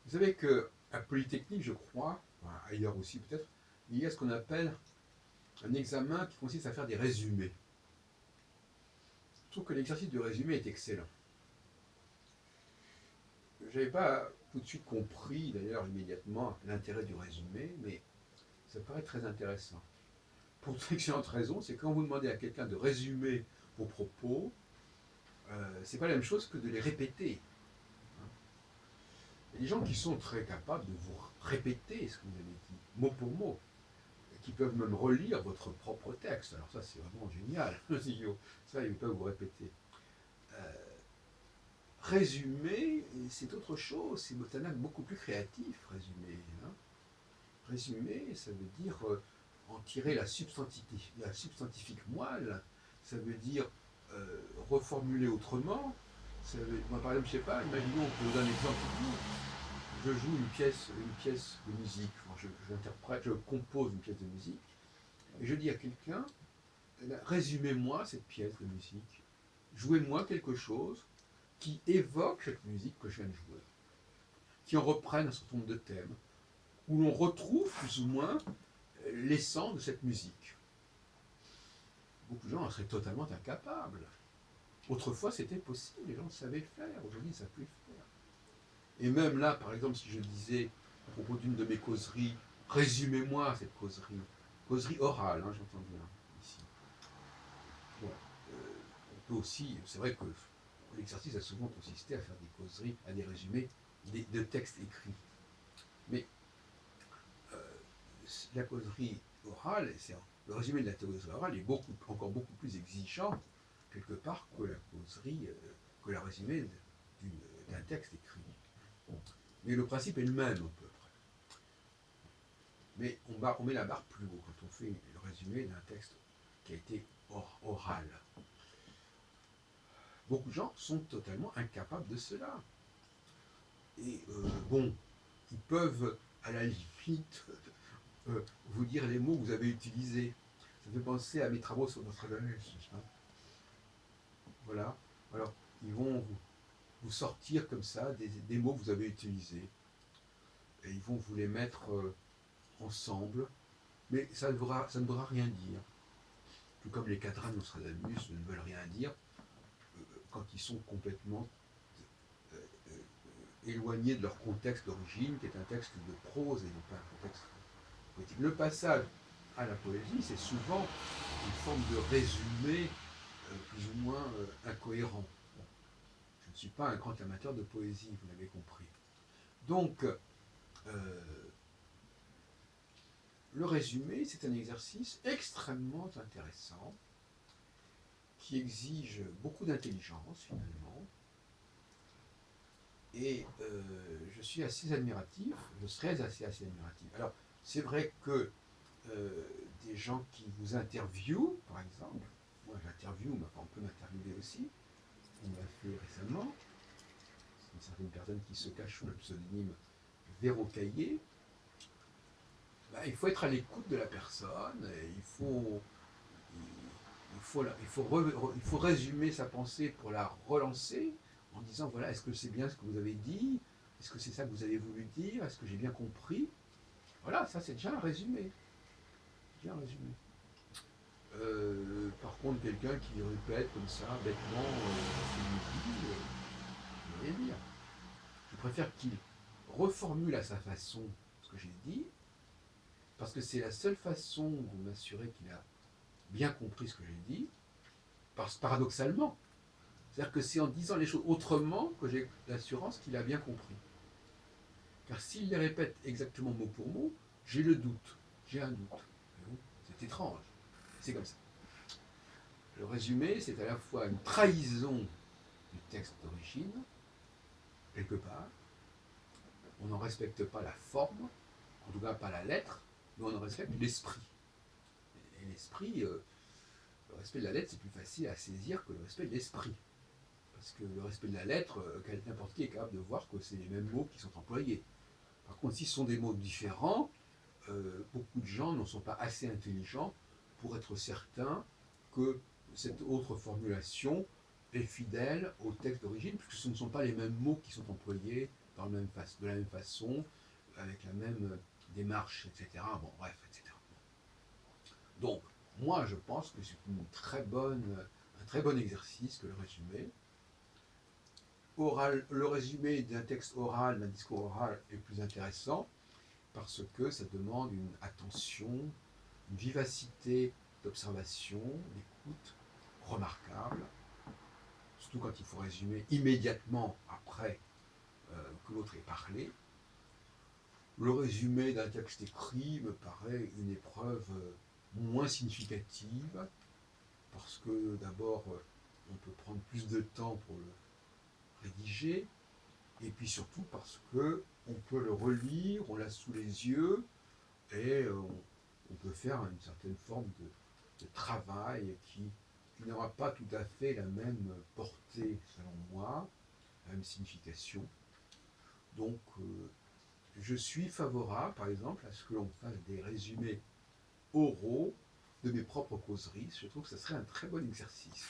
Vous savez qu'à Polytechnique, je crois, enfin, ailleurs aussi peut-être, il y a ce qu'on appelle un examen qui consiste à faire des résumés. Je trouve que l'exercice de résumé est excellent. Je n'avais pas tout de suite compris, d'ailleurs immédiatement, l'intérêt du résumé, mais ça paraît très intéressant. Pour une excellente raison, c'est quand vous demandez à quelqu'un de résumer vos propos, c'est pas la même chose que de les répéter. Il y a des gens qui sont très capables de vous répéter ce que vous avez dit, mot pour mot, qui peuvent même relire votre propre texte. Alors ça, c'est vraiment génial. Ça, ils peuvent vous répéter. Euh, Résumer, c'est autre chose. C'est un acte beaucoup plus créatif, résumer. Hein. Résumer, ça veut dire en tirer la substantifique moelle. Ça veut dire reformuler autrement. Moi, par exemple, je sais pas, imaginons, on peut vous donner un exemple tout. Je joue une pièce de musique. Enfin, j'interprète, je compose une pièce de musique. Et je dis à quelqu'un, résumez-moi cette pièce de musique. Jouez-moi quelque chose qui évoque cette musique que je viens de jouer, qui en reprenne un certain nombre de thèmes, où l'on retrouve plus ou moins l'essence de cette musique. Beaucoup de gens en seraient totalement incapables. Autrefois, c'était possible, les gens savaient faire, aujourd'hui, ils ne savent plus faire. Et même là, par exemple, si je disais, à propos d'une de mes causeries, résumez-moi cette causerie, causerie orale, hein, j'entends bien, ici. Bon, on peut aussi, c'est vrai que l'exercice a souvent consisté à faire des causeries, à des résumés de textes écrits. Mais la causerie orale, le résumé de la causerie orale est encore beaucoup plus exigeant, quelque part, que la causerie, que la résumé d'un texte écrit. Mais le principe est le même, à peu près. Mais on met la barre plus haut quand on fait le résumé d'un texte qui a été oral. Beaucoup de gens sont totalement incapables de cela. Et bon, ils peuvent, à la limite, vous dire les mots que vous avez utilisés. Ça me fait penser à mes travaux sur Nostradamus. Hein. Voilà. Alors, ils vont vous sortir comme ça des mots que vous avez utilisés. Et ils vont vous les mettre ensemble. Mais ça ne voudra rien dire. Tout comme les quatrains de Nostradamus ne veulent rien dire quand ils sont complètement euh, éloignés de leur contexte d'origine, qui est un texte de prose et non pas un contexte poétique. Le passage à la poésie, c'est souvent une forme de résumé plus ou moins incohérent. Bon, je ne suis pas un grand amateur de poésie, vous l'avez compris. Donc, le résumé, c'est un exercice extrêmement intéressant qui exige beaucoup d'intelligence finalement. Et je suis assez admiratif, je serais assez admiratif. Alors, c'est vrai que des gens qui vous interviewent, par exemple, moi j'interviewe, mais on peut m'interviewer aussi, on l'a fait récemment, c'est une certaine personne qui se cache sous le pseudonyme Véro Caillé, bah, il faut être à l'écoute de la personne, il faut résumer sa pensée pour la relancer en disant voilà, est-ce que c'est bien ce que vous avez dit? Est-ce que c'est ça que vous avez voulu dire? Est-ce que j'ai bien compris? Voilà, ça c'est déjà un résumé. Déjà un résumé. Par contre, quelqu'un qui répète comme ça, bêtement, ce qu'il dit, je ne veux rien dire. Je préfère qu'il reformule à sa façon ce que j'ai dit, parce que c'est la seule façon de m'assurer qu'il a bien compris ce que j'ai dit, paradoxalement. C'est-à-dire que c'est en disant les choses autrement que j'ai l'assurance qu'il a bien compris. Car s'il les répète exactement mot pour mot, j'ai le doute. J'ai un doute. C'est étrange. C'est comme ça. Le résumé, c'est à la fois une trahison du texte d'origine, quelque part. On n'en respecte pas la forme, en tout cas pas la lettre, mais on en respecte l'esprit. Et l'esprit, le respect de la lettre, c'est plus facile à saisir que le respect de l'esprit. Parce que le respect de la lettre, n'importe qui est capable de voir que c'est les mêmes mots qui sont employés. Par contre, si ce sont des mots différents, beaucoup de gens ne sont pas assez intelligents pour être certains que cette autre formulation est fidèle au texte d'origine, puisque ce ne sont pas les mêmes mots qui sont employés de la même façon, avec la même démarche, etc. Bon, bref, etc. Donc, moi, je pense que c'est un très bon exercice que le résumé. Le résumé d'un texte oral, d'un discours oral est plus intéressant parce que ça demande une attention, une vivacité d'observation, d'écoute remarquable, surtout quand il faut résumer immédiatement après que l'autre ait parlé. Le résumé d'un texte écrit me paraît une épreuve moins significative, parce que d'abord, on peut prendre plus de temps pour le rédiger, et puis surtout parce que on peut le relire, on l'a sous les yeux, et on peut faire une certaine forme de travail qui n'aura pas tout à fait la même portée, selon moi, la même signification. Donc, je suis favorable, par exemple, à ce que l'on fasse des résumés oraux de mes propres causeries. Je trouve que ce serait un très bon exercice.